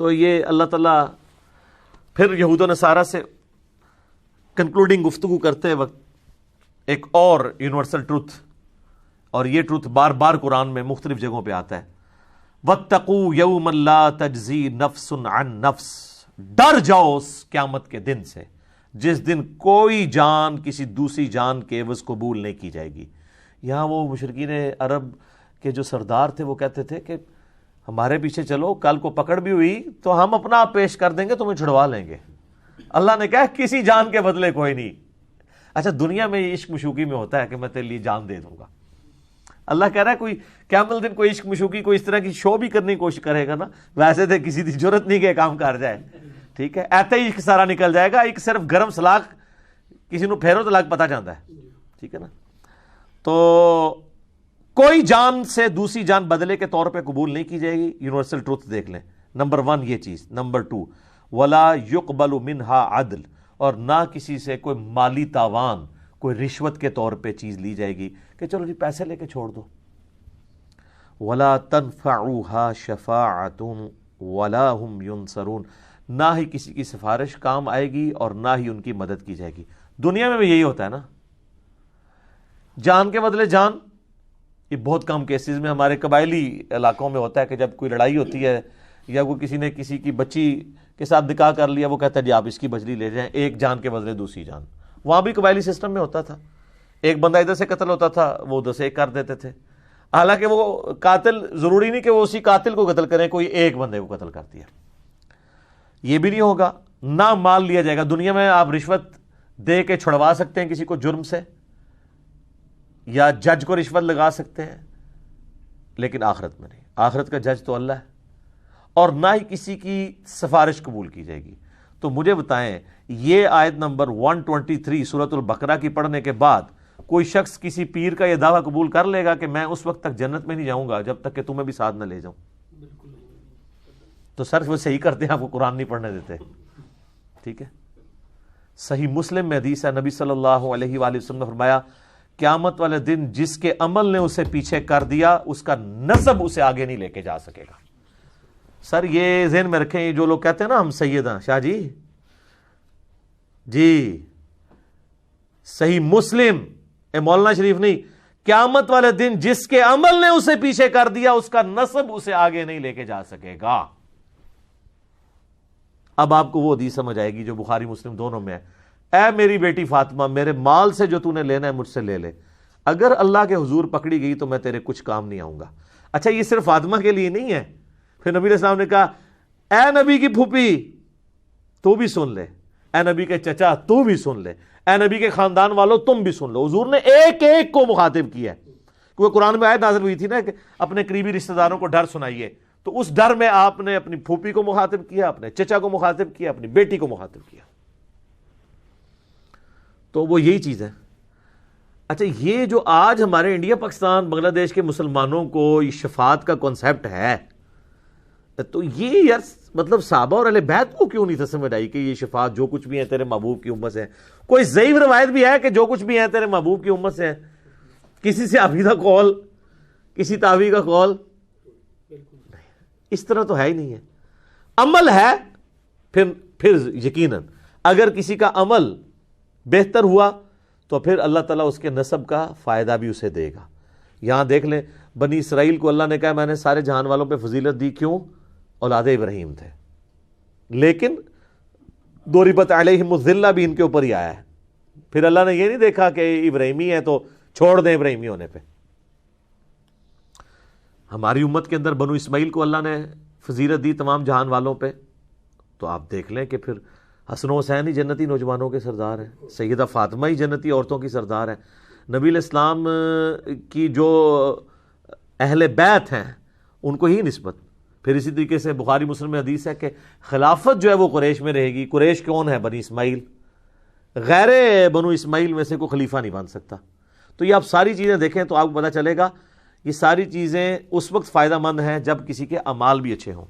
تو یہ اللہ تعالیٰ پھر یہود و نصارہ سے کنکلوڈنگ گفتگو کرتے وقت ایک اور یونیورسل ٹروتھ، اور یہ ٹروتھ بار بار قرآن میں مختلف جگہوں پہ آتا ہے، وَاتَّقُوا يَوْمًا لَا تَجْزِي نَفْسٌ عَن نَفْسٍ، ڈر جاؤ اس قیامت کے دن سے جس دن کوئی جان کسی دوسری جان کے عوض قبول نہیں کی جائے گی۔ یہاں وہ مشرکین عرب کے جو سردار تھے وہ کہتے تھے کہ ہمارے پیچھے چلو، کل کو پکڑ بھی ہوئی تو ہم اپنا آپ پیش کر دیں گے، تمہیں چھڑوا لیں گے۔ اللہ نے کہا کسی جان کے بدلے کوئی نہیں۔ اچھا دنیا میں یہ عشق مشوقی میں ہوتا ہے کہ میں تیرے لیے جان دے دوں گا، اللہ کہہ رہا ہے کوئی قیامت دن کوئی عشق مشوقی کوئی اس طرح کی شو بھی کرنے کی کوشش کرے گا نا، ویسے تو کسی کی ضرورت نہیں کہ کام کر جائے، ٹھیک ہے، ایسے ہی عشق سارا نکل جائے گا، ایک صرف گرم سلاق کسی نو پھیرو طلاق پتہ جاتا ہے، ٹھیک ہے نا۔ تو کوئی جان سے دوسری جان بدلے کے طور پہ قبول نہیں کی جائے گی، یونیورسل ٹروتھ دیکھ لیں، نمبر 1 یہ چیز۔ نمبر 2 ولا يقبل منها عدل، اور نہ کسی سے کوئی مالی تاوان، کوئی رشوت کے طور پہ چیز لی جائے گی کہ چلو جی پیسے لے کے چھوڑ دو۔ ولا تنفعها شفاعة ولا هم ينصرون، نہ ہی کسی کی سفارش کام آئے گی اور نہ ہی ان کی مدد کی جائے گی۔ دنیا میں بھی یہی ہوتا ہے نا، جان کے بدلے جان۔ یہ بہت کم کیسز میں ہمارے قبائلی علاقوں میں ہوتا ہے کہ جب کوئی لڑائی ہوتی ہے یا کوئی کسی نے کسی کی بچی کے ساتھ نکاح کر لیا، وہ کہتا ہے جی آپ اس کی بجلی لے جائیں، ایک جان کے بدلے دوسری جان۔ وہاں بھی قبائلی سسٹم میں ہوتا تھا، ایک بندہ ادھر سے قتل ہوتا تھا، وہ ادھر سے ایک کر دیتے تھے، حالانکہ وہ قاتل ضروری نہیں کہ وہ اسی قاتل کو قتل کریں، کوئی ایک بندے کو قتل کر دیا۔ یہ بھی نہیں ہوگا، نہ مال لیا جائے گا۔ دنیا میں آپ رشوت دے کے چھڑوا سکتے ہیں کسی کو جرم سے، یا جج کو رشوت لگا سکتے ہیں، لیکن آخرت میں نہیں، آخرت کا جج تو اللہ ہے، اور نہ ہی کسی کی سفارش قبول کی جائے گی۔ تو مجھے بتائیں یہ آیت نمبر 123 سورۃ البقرہ کی پڑھنے کے بعد کوئی شخص کسی پیر کا یہ دعویٰ قبول کر لے گا کہ میں اس وقت تک جنت میں نہیں جاؤں گا جب تک کہ تمہیں بھی ساتھ نہ لے جاؤں؟ تو سر وہ صحیح کرتے ہیں، آپ کو قرآن نہیں پڑھنے دیتے، ٹھیک ہے۔ صحیح مسلم میں حدیث ہے، نبی صلی اللہ علیہ وآلہ وسلم نے فرمایا قیامت والے دن جس کے عمل نے اسے پیچھے کر دیا اس کا نسب اسے آگے نہیں لے کے جا سکے گا۔ سر یہ ذہن میں رکھیں، یہ جو لوگ کہتے ہیں نا ہم سید ہیں، شاہ جی صحیح مسلم مولانا شریف نہیں، قیامت والے دن جس کے عمل نے اسے پیچھے کر دیا اس کا نسب اسے آگے نہیں لے کے جا سکے گا۔ اب آپ کو وہ حدیث سمجھ آئے گی جو بخاری مسلم دونوں میں ہے، اے میری بیٹی فاطمہ میرے مال سے جو تو نے لینا ہے مجھ سے لے لے، اگر اللہ کے حضور پکڑی گئی تو میں تیرے کچھ کام نہیں آؤں گا۔ اچھا یہ صرف فاطمہ کے لیے نہیں ہے، پھر نبی علیہ السلام نے کہا اے نبی کی پھوپھی تو بھی سن لے، اے نبی کے چچا تو بھی سن لے، اے نبی کے خاندان والوں تم بھی سن لو۔ حضور نے ایک ایک کو مخاطب کیا ہے، کیونکہ قرآن میں آیت نازل ہوئی تھی نا کہ اپنے قریبی رشتہ داروں کو ڈر سنائیے، تو اس ڈر میں آپ نے اپنی پھوپھی کو مخاطب کیا، اپنے چچا کو مخاطب کیا، اپنی بیٹی کو مخاطب کیا۔ تو وہ یہی چیز ہے۔ اچھا یہ جو آج ہمارے انڈیا پاکستان بنگلہ دیش کے مسلمانوں کو یہ شفاعت کا کنسیپٹ ہے، تو یہ یار مطلب صحابہ اور اہل بیت کو کیوں نہیں تھا سمجھ آئی کہ یہ شفاعت جو کچھ بھی ہے تیرے محبوب کی امت سے ہے؟ کوئی ضعیف روایت بھی ہے کہ جو کچھ بھی ہے تیرے محبوب کی امت سے ہے؟ کسی سے عقیدہ قول، کسی تابعی کا قول، اس طرح تو ہے ہی نہیں ہے۔ عمل ہے پھر یقیناً اگر کسی کا عمل بہتر ہوا تو پھر اللہ تعالیٰ اس کے نسب کا فائدہ بھی اسے دے گا۔ یہاں دیکھ لیں بنی اسرائیل کو اللہ نے کہا میں نے سارے جہان والوں پہ فضیلت دی، کیوں؟ اولاد ابراہیم تھے، لیکن ضربت علیہم الذلہ بھی ان کے اوپر ہی آیا ہے۔ پھر اللہ نے یہ نہیں دیکھا کہ ابراہیمی ہے تو چھوڑ دیں ابراہیمی ہونے پہ۔ ہماری امت کے اندر بنو اسماعیل کو اللہ نے فضیلت دی تمام جہان والوں پہ، تو آپ دیکھ لیں کہ پھر حسن و حسین ہی جنتی نوجوانوں کے سردار ہیں، سیدہ فاطمہ ہی جنتی عورتوں کی سردار ہیں، نبی علیہ السلام کی جو اہل بیت ہیں ان کو ہی نسبت۔ پھر اسی طریقے سے بخاری مسلم میں حدیث ہے کہ خلافت جو ہے وہ قریش میں رہے گی۔ قریش کون ہے؟ بنی اسماعیل، غیر بنو اسماعیل میں سے کوئی خلیفہ نہیں بن سکتا۔ تو یہ آپ ساری چیزیں دیکھیں تو آپ کو پتہ چلے گا یہ ساری چیزیں اس وقت فائدہ مند ہیں جب کسی کے اعمال بھی اچھے ہوں۔